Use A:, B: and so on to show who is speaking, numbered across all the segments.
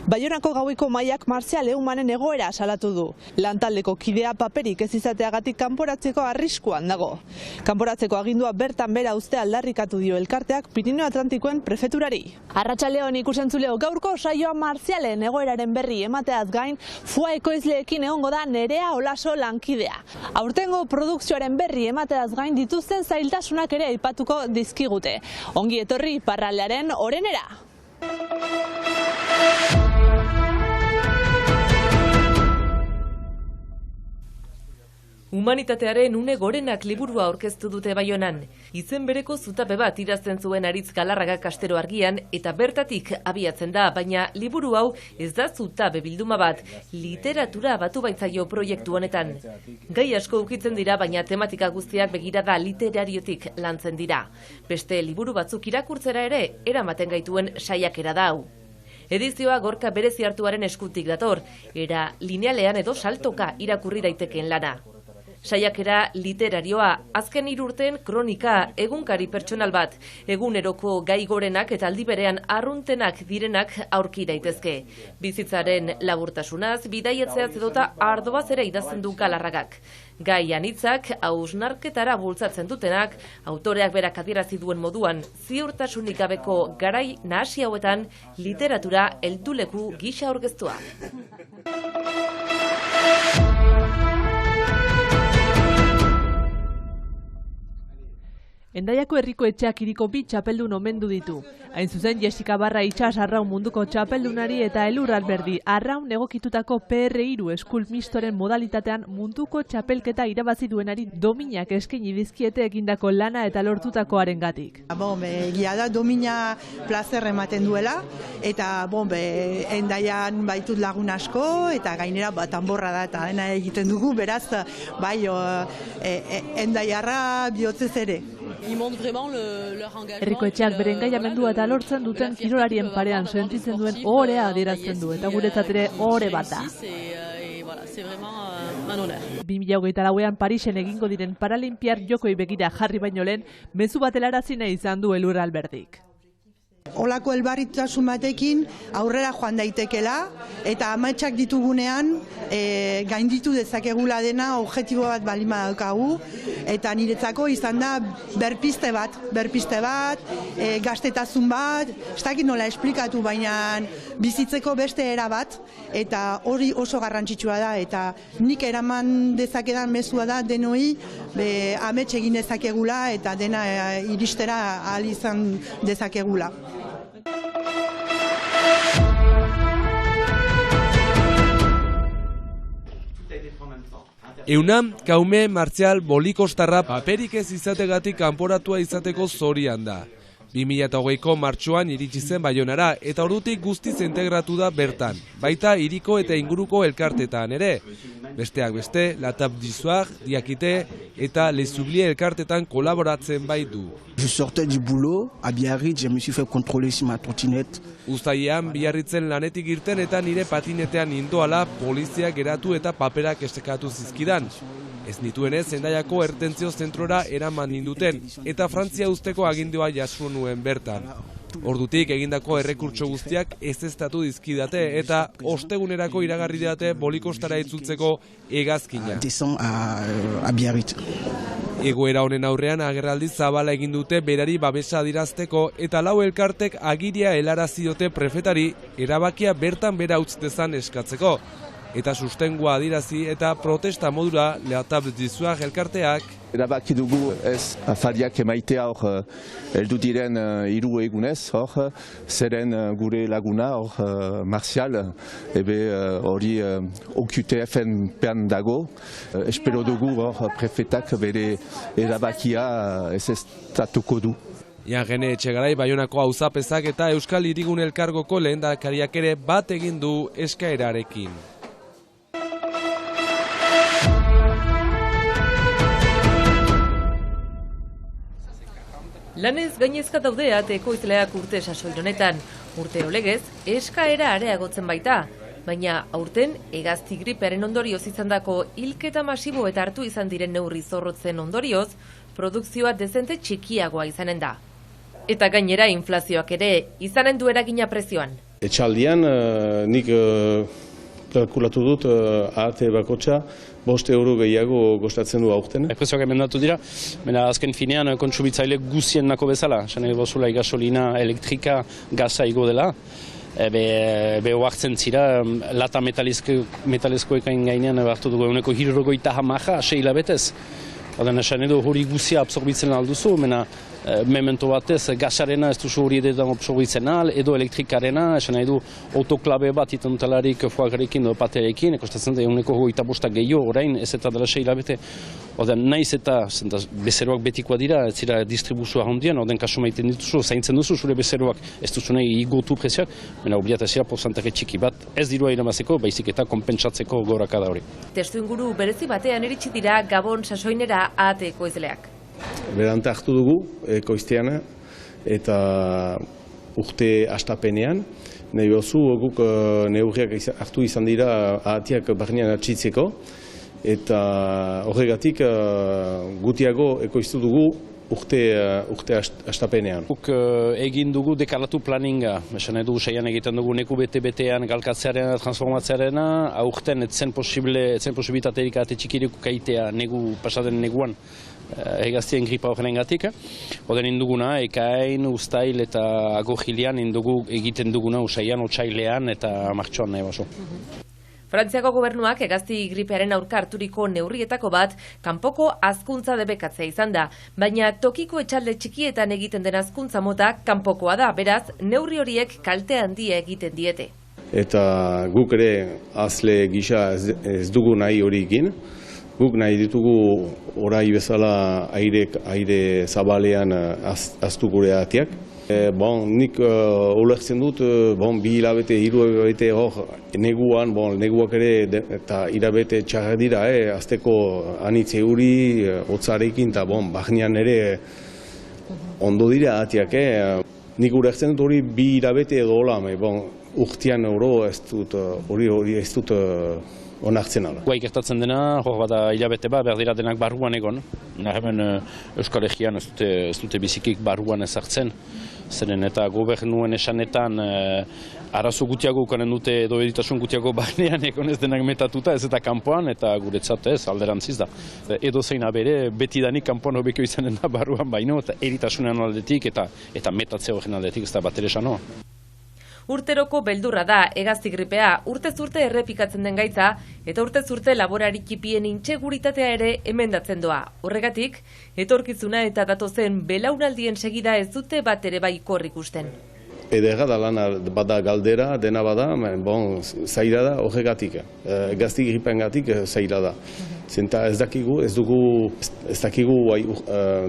A: Baionako Gaueko Mahaiak Marzial Eumanen egoera salatu du. Lantaldeko kidea paperik ez izateagatik kanporatzeko arriskuan dago. Kanporatzeko agindua bertan bera uztea aldarrikatu dio elkarteak Pirineo Atlantikoen prefeturari. Arratsaldeon ikusentzuleo, gaurko saioa Marzialen egoeraren berri emateaz gain, FUA ekoizleekin egongo da Nerea Olaso lankidea. Aurtengo produkzioaren berri emateaz gain dituzten zailtasunak ere aipatuko dizkigute. Ongi etorri iparraldearen orenera!
B: Humanitatearen une gorenak liburua aurkeztu dute Baionan. Izen bereko zutabe bat idazten zuen Aritz Galarraga Kastero Argian eta bertatik abiatzen da, baina liburu hau ez da zutabe bilduma bat, literatura batu baitzaio proiektu honetan. Gai asko ukitzen dira, baina tematika guztiak begirada literariotik lantzen dira. Beste liburu batzuk irakurtzera ere eramaten gaituen saiakera da hau. Edizioa Gorka Berezi Hartuaren eskutik dator, era linealean edo saltoka irakurri daitekeen lana. Saiakera literarioa, azken 3 urteen kronika, egunkari pertsonal bat, eguneroko gai gorenak eta aldi berean arruntenak direnak aurki daitezke. Bizitzaren laburtasunaz, bidaietzeaz edota ardoaz ere idazten du Galarragak. Gai anitzak, hausnarketara bultzatzen dutenak, autoreak berak adierazi duen moduan, ziurtasunik gabeko garai nahasi hauetan literatura helduleku gisa aurkeztua.
A: Hendaiako herriko etxeak hiriko 2 txapeldun omendu ditu. Hain zuzen, Jessica Barra Itsas Arraun munduko txapeldunari eta Elur Alberdi Arraun egokitutako PR3 eskult mistoren modalitatean munduko txapelketa irabazi duenari dominak eskaini dizkiete egindako lana eta lortutakoarengatik.
C: Egia da domina plazer ematen duela eta Hendaian baitut lagun asko eta gainera tanborra da eta dena egiten dugu, beraz bai Hendaiarra bihotzez ere.
A: Herriko etxeak beren engaiamendua eta lortzen duten kirolarien parean sentitzen duen ohorea adierazten du eta guretzat ere ohore bat da. 2024an Parisen egingo diren Paralimpiar jokoi begira jarri baino lehen, mezu bat helarazi nahi izan du Elur Alberdik.
C: Olako elbarritasun batekin aurrera joan daitekela eta ametsak ditugunean gainditu dezakegula dena objektibo bat baldin badaukagu eta niretzako izan da berpiste bat, gaztetasun bat, ez dakit nola esplikatu, baina bizitzeko beste era bat eta hori oso garrantzitsua da eta nik eraman dezakedan mezua da denoi amets egin dezakegula eta dena iristera ahal izan dezakegula.
D: Euna, Kaume, Martzial, Bolikostarra paperik ez izategatik kanporatua izateko zorian da. 2008ko martxoan iritsi zen Baionara eta ordutik guztiz integratu da bertan, baita hiriko eta inguruko elkartetan ere. Besteak beste, La Table du Soir, Diakite eta Les Oubliés elkartetan kolaboratzen baitu.
E: Je sortais du boulot à Biarritz, je me suis fait contrôler sur ma trottinette.
D: Uztailean Biarritzen lanetik irten eta nire patinetean nindoala polizia geratu eta paperak estekatu zizkidan. Ez nituenez Hendaiako ertentzio zentrora eraman ninduten eta Frantzia uzteko agindua jaso nuen bertan. Ordutik egindako errekurtso guztiak ezeztatu dizkidate eta ostegunerako iragarri date Bolikostara itzultzeko hegazkina. Egoera honen aurrean agerraldi zabala egin dute berari babesa adirazteko eta 4 elkartek agiria helarazi diote prefetari erabakia bertan bera utz dezan eskatzeko. Eta sustengua adirazi eta protesta modura La Table du Soir elkarteak.
F: Erabaki dugu ez afariak emaitea hor heldu diren 3 egunez, zeren gure laguna Marzial, hori OQTF-en pean dago. Espero dugu prefetak bere erabakia ezeztatuko du.
D: Jangene Etxegarai Baionako auzapezak eta Euskal Hirigune Elkargoko lehendakariak ere bat egin du eskaerarekin.
B: Lanez gainezka daudeat ekoizleak urte sasoin honetan. Urte olegez, eskaera areagotzen baita. Baina aurten hegazti gripearen ondorioz izandako hilketa masibo eta hartu izan diren neurri zorrotzen ondorioz, produkzioa dezente txikiagoa izanen da. Eta gainera inflazioak ere izanen du eragina prezioan.
G: Etxaldian nik kalkulatu dut ahate bakotxa 5 euro gehiago kostatzen du aurten.
H: Prezioak emendatu dira, baina azken finean kontsumitzaile guzien nako bezala. Esan nahi bozula gasolina, elektrika, gaza igo dela. Be oartzen zira, lata metalezkoekin gainean hartu dugu eguneko 70 6 hilabetez. Oden esan edo hori guzia absorbitzen alduzu, mena memento batez gasarena ez duzu hori edetan absorbitzen al, edo elektrikarena, esan nahi du autoklabe bat itenutelarik foagarekin edo paterekin, ekostatzen da eguneko 25 gehiago orain, ez eta dela 6 hilabete. Oden naiz eta bezeroak betikoa dira, ez zira distribuzioa handian, oden kasu maiten dituzu, zaintzen duzu zure bezeroak ez duzu nahi igotu prezioak, mena obliata zira porcentake txiki bat, ez dirua iramazeko, baizik eta konpentsatzeko gorakada hori.
B: Testu inguru berezi batean iritsi dira Gabon sasoinera ahate ekoizleak.
G: Berante hartu dugu ekoizteana eta urte astapenean, nahi gozu guk neurriak hartu izan dira ahatiak barnean atxitzeko, eta horregatik gutiago ekoiztu dugu urte astapenean.
H: Guk egin dugu dekalatu planinga, esan edu saian egiten dugu neku bete-betean galkatzearena, transformatzearena, aurten etzen posibilitaterik ate txikirik kaitea negu pasaden neguan egaztien gripa horren gatik. Oden induguna, ekain, ustail eta agorgilean indugu egiten duguna usaian, otsailean eta martxoan nahi baso.
B: Frantziako gobernuak hegazti gripearen aurka harturiko neurrietako bat kanpoko hazkuntza debekatzea izan da, baina tokiko etxalde txikietan egiten den hazkuntza mota kanpokoa da, beraz neurri horiek kalte handia egiten diete.
G: Eta guk ere azle gisa ez dugu nahi hori egin, guk nahi ditugu orai bezala aire zabalean aztu gure ahatiak. Nik ulertzen dut, 2 hilabete, 3 hilabete hor neguan, neguak ere eta hilabete txarra dira, azteko anitze euri, hotzarekin eta bahnean ere ondo dira ahatiak. Nik ulertzen dut hori 2 hilabete edo hola, urtean euro hori ez dut onartzen ala.
H: Guai gertatzen dena, hor bada hilabete bat, berdira denak barruan egon. Hemen Euskal Herrian ez dute bizikik barruan ezartzen. Zeren eta gobernuen esanetan arazo gutiago ukanen dute edo editasun gutiago barnean egon ez denak metatuta, ez eta kanpoan, eta guretzat ez alderantziz da. Edo zein abere, betidanik kanpoan hobeko izanen da barruan baino, eta eritasunean aldetik eta metatze horren aldetik ez da bat ere sanoa.
B: Urteroko beldurra da hegazti gripea, urtez urte errepikatzen den gaitza, eta urtez urte laborari txipien intseguritatea ere emendatzen doa. Horregatik, etorkizuna eta datozen belaunaldien segida ez dute bat ere baikor ikusten.
G: Ederra da lana bada galdera, dena bada, zaila da horregatik. Hegazti gripengatik zaila da. Zenta ez dakigu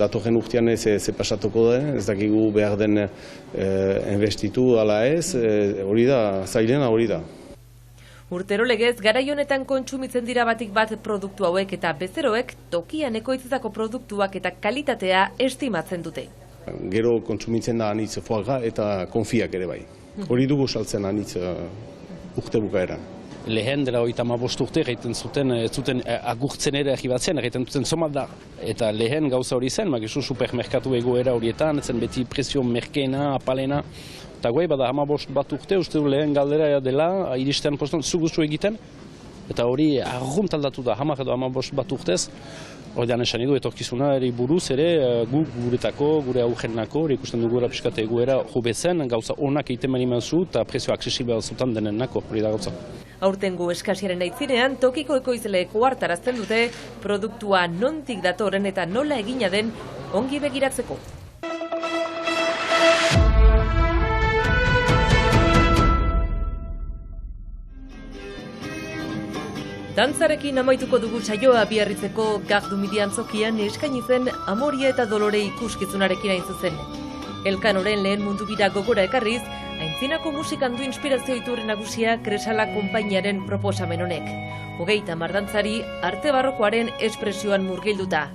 G: datorren urtean ez pasatuko den, ez dakigu behar den investitu ala ez, hori da, zailena hori da.
B: Urtero legez, garai honetan kontsumitzen dira batik bat produktu hauek eta bezeroek tokian ekoitzitako produktuak eta kalitatea estimatzen dute.
G: Gero kontsumitzen da anitz foaga eta konfiak ere bai. Hori dugu saltzen anitz urte bukaeran.
H: Lehen dela 35 urte egiten zuten, ez zuten agurtzen ere egibatzen, egiten zuten zomat da. Eta lehen gauza hori zen, magizu supermerkatu egoera horietan, zen beti presio merkeena, apalena. Eta guai, bada 15 bat urte, uste du lehen galdera dela, iristean postan zuguzu egiten. Eta hori arrunt aldatu da, 10 edo 15 bat urtez. Horrean esan edo, etorkizuna ere buruz ere, guretako, gure aurrenako, ikusten dugu era piskate egoera hobetzen, gauza onak egiten maniman zu, eta prezio aksesibel zutan denen nako, hori da gauza.
B: Aurtengo eskasiaren aitzinean, tokiko ekoizleek ohartarazten dute, produktua nondik datorren eta nola egina den ongi begiratzeko. Dantzarekin amaituko dugu saioa Biarritzeko Gardumidi antzokian eskaini zen Amoria eta Dolore ikuskizunarekin hain zuzen. Elkanoren lehen mundu bira gogora ekarriz, aintzinako musikan du inspirazio iturri nagusia Kresala konpainiaren proposamen honek. 30 dantzari arte barrokoaren espresioan murgilduta.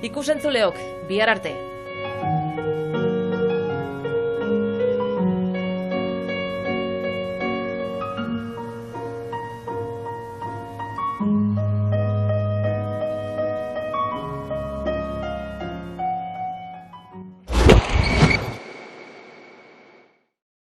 B: Ikusentzuleok, bihar arte!